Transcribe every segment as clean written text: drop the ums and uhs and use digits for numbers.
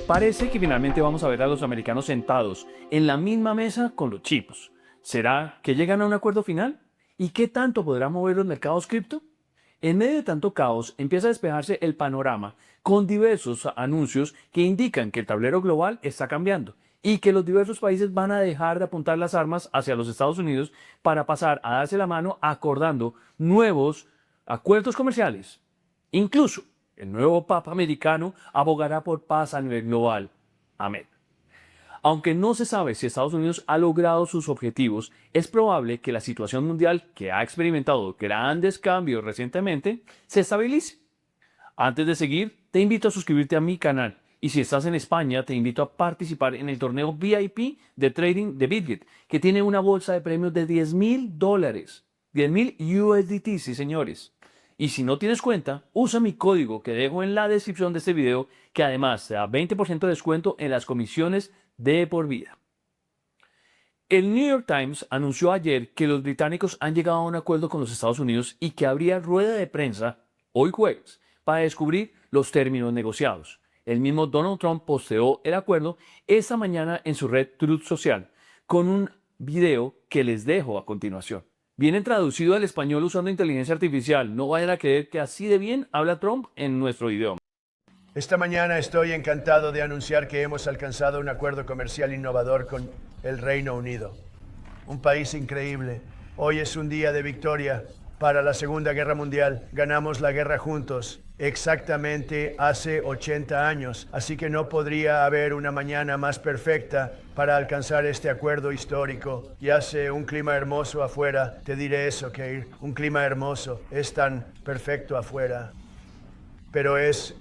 Parece que finalmente vamos a ver a los americanos sentados en la misma mesa con los chicos. ¿Será que llegan a un acuerdo final? ¿Y qué tanto podrán mover los mercados cripto? En medio de tanto caos empieza a despejarse el panorama con diversos anuncios que indican que el tablero global está cambiando y que los diversos países van a dejar de apuntar las armas hacia los Estados Unidos para pasar a darse la mano acordando nuevos acuerdos comerciales. Incluso el nuevo Papa americano abogará por paz a nivel global. Amén. Aunque no se sabe si Estados Unidos ha logrado sus objetivos, es probable que la situación mundial, que ha experimentado grandes cambios recientemente, se estabilice. Antes de seguir, te invito a suscribirte a mi canal y si estás en España, te invito a participar en el torneo VIP de trading de Bitget, que tiene una bolsa de premios de $10,000. 10,000 USDT, sí señores. Y si no tienes cuenta, usa mi código que dejo en la descripción de este video, que además te da 20% de descuento en las comisiones de por vida. El New York Times anunció ayer que los británicos han llegado a un acuerdo con los Estados Unidos y que habría rueda de prensa hoy jueves para descubrir los términos negociados. El mismo Donald Trump posteó el acuerdo esta mañana en su red Truth Social con un video que les dejo a continuación. Viene traducido al español usando inteligencia artificial. No vayan a creer que así de bien habla Trump en nuestro idioma. Esta mañana estoy encantado de anunciar que hemos alcanzado un acuerdo comercial innovador con el Reino Unido. Un país increíble. Hoy es un día de victoria para la Segunda Guerra Mundial. Ganamos la guerra juntos, exactamente hace 80 años. Así que no podría haber una mañana más perfecta para alcanzar este acuerdo histórico. Y hace un clima hermoso afuera. Te diré eso, Keir. Un clima hermoso. Es tan perfecto afuera. Pero es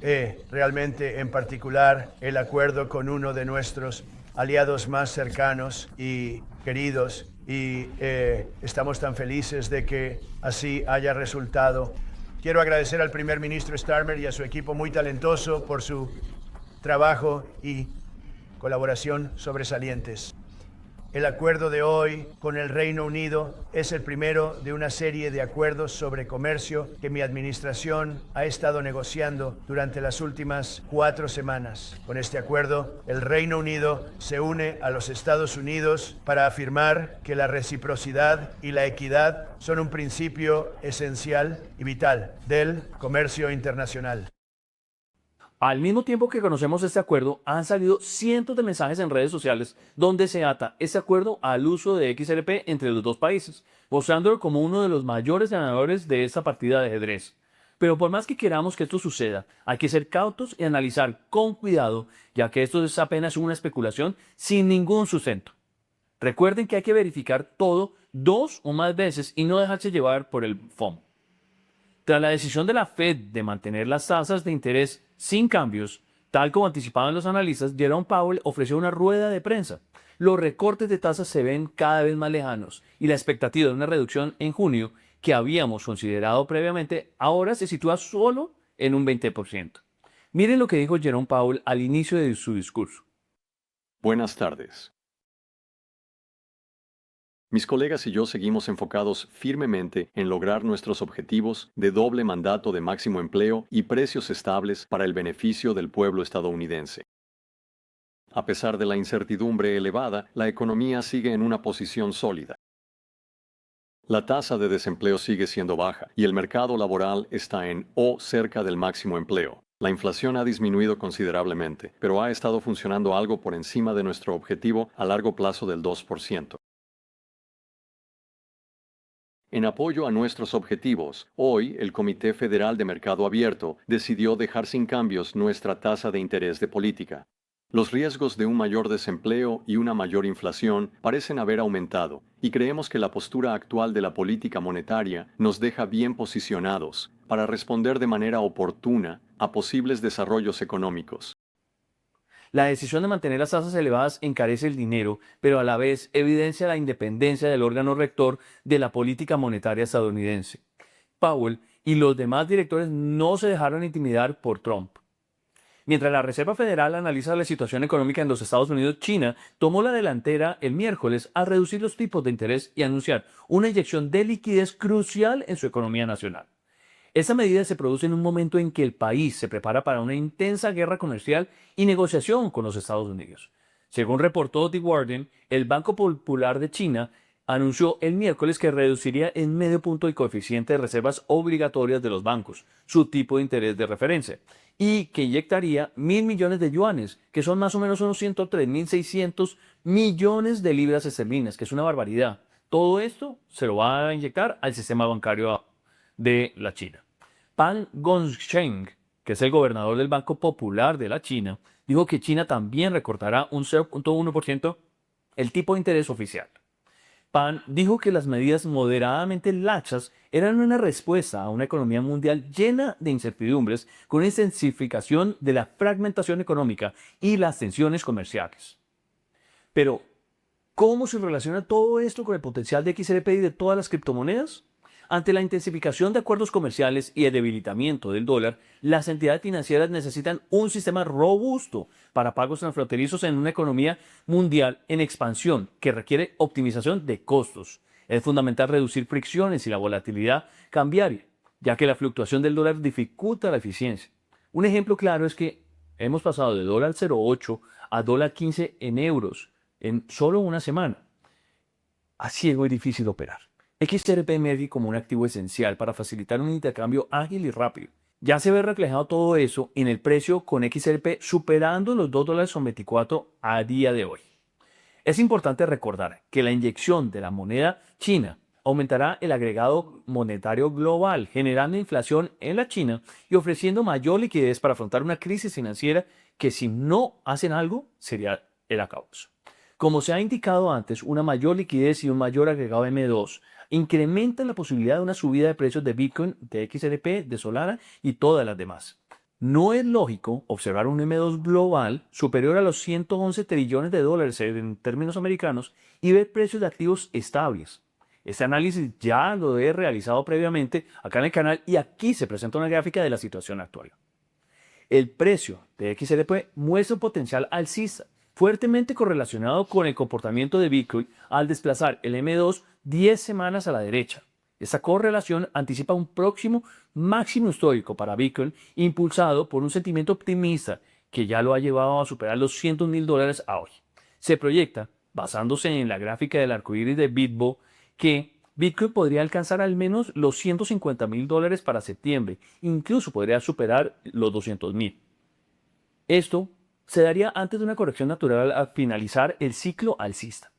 realmente en particular el acuerdo con uno de nuestros aliados más cercanos y queridos y estamos tan felices de que así haya resultado. Quiero agradecer al primer ministro Starmer y a su equipo muy talentoso por su trabajo y colaboración sobresalientes. El acuerdo de hoy con el Reino Unido es el primero de una serie de acuerdos sobre comercio que mi administración ha estado negociando durante las últimas 4 semanas. Con este acuerdo, el Reino Unido se une a los Estados Unidos para afirmar que la reciprocidad y la equidad son un principio esencial y vital del comercio internacional. Al mismo tiempo que conocemos este acuerdo, han salido cientos de mensajes en redes sociales donde se ata este acuerdo al uso de XRP entre los dos países, mostrándolo como uno de los mayores ganadores de esta partida de ajedrez. Pero por más que queramos que esto suceda, hay que ser cautos y analizar con cuidado, ya que esto es apenas una especulación sin ningún sustento. Recuerden que hay que verificar todo 2 o más veces y no dejarse llevar por el FOMO. Tras la decisión de la Fed de mantener las tasas de interés sin cambios, tal como anticipaban los analistas, Jerome Powell ofreció una rueda de prensa. Los recortes de tasas se ven cada vez más lejanos y la expectativa de una reducción en junio, que habíamos considerado previamente, ahora se sitúa solo en un 20%. Miren lo que dijo Jerome Powell al inicio de su discurso. Buenas tardes. Mis colegas y yo seguimos enfocados firmemente en lograr nuestros objetivos de doble mandato de máximo empleo y precios estables para el beneficio del pueblo estadounidense. A pesar de la incertidumbre elevada, la economía sigue en una posición sólida. La tasa de desempleo sigue siendo baja y el mercado laboral está en o cerca del máximo empleo. La inflación ha disminuido considerablemente, pero ha estado funcionando algo por encima de nuestro objetivo a largo plazo del 2%. En apoyo a nuestros objetivos, hoy el Comité Federal de Mercado Abierto decidió dejar sin cambios nuestra tasa de interés de política. Los riesgos de un mayor desempleo y una mayor inflación parecen haber aumentado, y creemos que la postura actual de la política monetaria nos deja bien posicionados para responder de manera oportuna a posibles desarrollos económicos. La decisión de mantener las tasas elevadas encarece el dinero, pero a la vez evidencia la independencia del órgano rector de la política monetaria estadounidense. Powell y los demás directores no se dejaron intimidar por Trump. Mientras la Reserva Federal analiza la situación económica en los Estados Unidos, China tomó la delantera el miércoles al reducir los tipos de interés y anunciar una inyección de liquidez crucial en su economía nacional. Esta medida se produce en un momento en que el país se prepara para una intensa guerra comercial y negociación con los Estados Unidos. Según reportó The Guardian, el Banco Popular de China anunció el miércoles que reduciría en medio punto el coeficiente de reservas obligatorias de los bancos, su tipo de interés de referencia, y que inyectaría 1.000 millones de yuanes, que son más o menos unos 103.600 millones de libras esterlinas, que es una barbaridad. Todo esto se lo va a inyectar al sistema bancario de la China. Pan Gongsheng, que es el gobernador del Banco Popular de la China, dijo que China también recortará un 0.1% el tipo de interés oficial. Pan dijo que las medidas moderadamente laxas eran una respuesta a una economía mundial llena de incertidumbres con una intensificación de la fragmentación económica y las tensiones comerciales. Pero, ¿cómo se relaciona todo esto con el potencial de XRP y de todas las criptomonedas? Ante la intensificación de acuerdos comerciales y el debilitamiento del dólar, las entidades financieras necesitan un sistema robusto para pagos transfronterizos en una economía mundial en expansión que requiere optimización de costos. Es fundamental reducir fricciones y la volatilidad cambiaria, ya que la fluctuación del dólar dificulta la eficiencia. Un ejemplo claro es que hemos pasado de dólar 0,8 a dólar 15 en euros en solo una semana. Así es muy difícil operar. XRP emerge como un activo esencial para facilitar un intercambio ágil y rápido. Ya se ve reflejado todo eso en el precio con XRP superando los $2.24 a día de hoy. Es importante recordar que la inyección de la moneda china aumentará el agregado monetario global, generando inflación en la China y ofreciendo mayor liquidez para afrontar una crisis financiera que si no hacen algo sería el acabose. Como se ha indicado antes, una mayor liquidez y un mayor agregado M2 incrementan la posibilidad de una subida de precios de Bitcoin, de XRP, de Solana y todas las demás. No es lógico observar un M2 global superior a los 111 trillones de dólares en términos americanos y ver precios de activos estables. Este análisis ya lo he realizado previamente acá en el canal y aquí se presenta una gráfica de la situación actual. El precio de XRP muestra un potencial alcista, fuertemente correlacionado con el comportamiento de Bitcoin al desplazar el M2 10 semanas a la derecha. Esta correlación anticipa un próximo máximo histórico para Bitcoin impulsado por un sentimiento optimista que ya lo ha llevado a superar los $100.000 a hoy. Se proyecta, basándose en la gráfica del arcoíris de Bitbo, que Bitcoin podría alcanzar al menos los $150.000 para septiembre, incluso podría superar los 200.000. Esto se daría antes de una corrección natural al finalizar el ciclo alcista.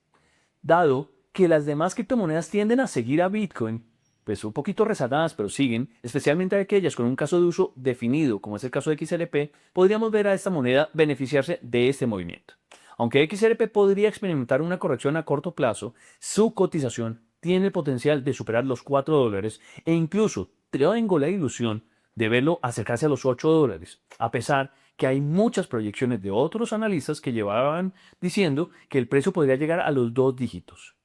Dado que las demás criptomonedas tienden a seguir a Bitcoin, pues un poquito rezagadas, pero siguen, especialmente aquellas con un caso de uso definido, como es el caso de XRP, podríamos ver a esta moneda beneficiarse de este movimiento. Aunque XRP podría experimentar una corrección a corto plazo, su cotización tiene el potencial de superar los $4 e incluso tengo la ilusión de verlo acercarse a los $8, a pesar que hay muchas proyecciones de otros analistas que llevaban diciendo que el precio podría llegar a los 2 dígitos.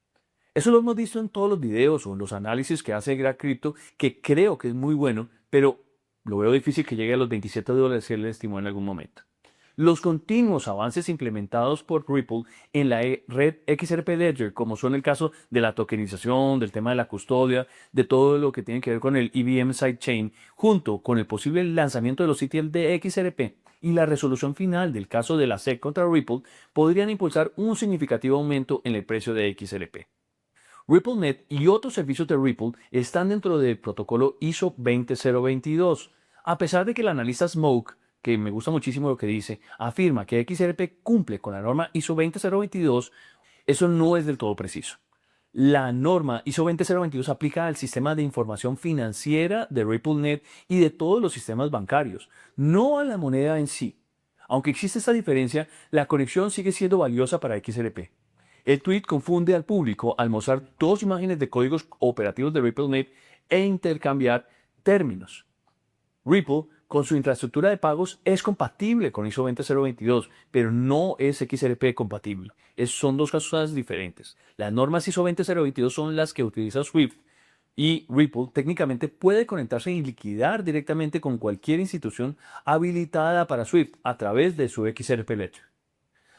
Eso lo hemos visto en todos los videos o en los análisis que hace Grad Crypto, que creo que es muy bueno, pero lo veo difícil que llegue a los $27 que él estimó en algún momento. Los continuos avances implementados por Ripple en la red XRP Ledger, como son el caso de la tokenización, del tema de la custodia, de todo lo que tiene que ver con el EVM Sidechain, junto con el posible lanzamiento de los ETL de XRP y la resolución final del caso de la SEC contra Ripple, podrían impulsar un significativo aumento en el precio de XRP. RippleNet y otros servicios de Ripple están dentro del protocolo ISO 20022, a pesar de que el analista Smoke, que me gusta muchísimo lo que dice, afirma que XRP cumple con la norma ISO 20022, eso no es del todo preciso. La norma ISO 20022 aplica al sistema de información financiera de RippleNet y de todos los sistemas bancarios, no a la moneda en sí. Aunque existe esta diferencia, la conexión sigue siendo valiosa para XRP. El tweet confunde al público al mostrar 2 imágenes de códigos operativos de RippleNet e intercambiar términos. Ripple, con su infraestructura de pagos, es compatible con ISO 20022, pero no es XRP compatible. Son 2 cosas diferentes. Las normas ISO 20022 son las que utiliza Swift y Ripple técnicamente puede conectarse y liquidar directamente con cualquier institución habilitada para Swift a través de su XRP Ledger.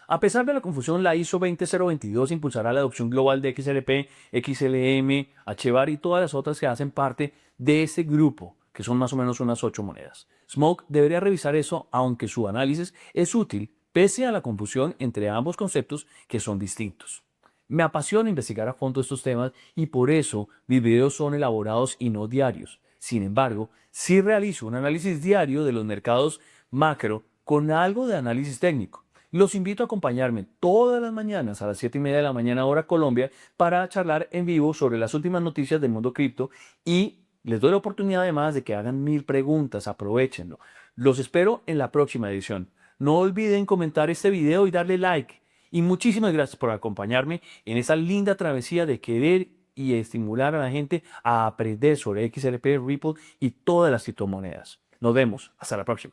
A pesar de la confusión, la ISO 20022 impulsará la adopción global de XRP, XLM, HBAR y todas las otras que hacen parte de este grupo que son más o menos unas 8 monedas. Smoke debería revisar eso, aunque su análisis es útil pese a la confusión entre ambos conceptos que son distintos. Me apasiona investigar a fondo estos temas y por eso mis videos son elaborados y no diarios. Sin embargo, sí realizo un análisis diario de los mercados macro con algo de análisis técnico. Los invito a acompañarme todas las mañanas a las 7:30 de la mañana hora Colombia para charlar en vivo sobre las últimas noticias del mundo cripto y les doy la oportunidad además de que hagan 1000 preguntas, aprovechenlo. Los espero en la próxima edición. No olviden comentar este video y darle like. Y muchísimas gracias por acompañarme en esa linda travesía de querer y estimular a la gente a aprender sobre XRP, Ripple y todas las criptomonedas. Nos vemos. Hasta la próxima.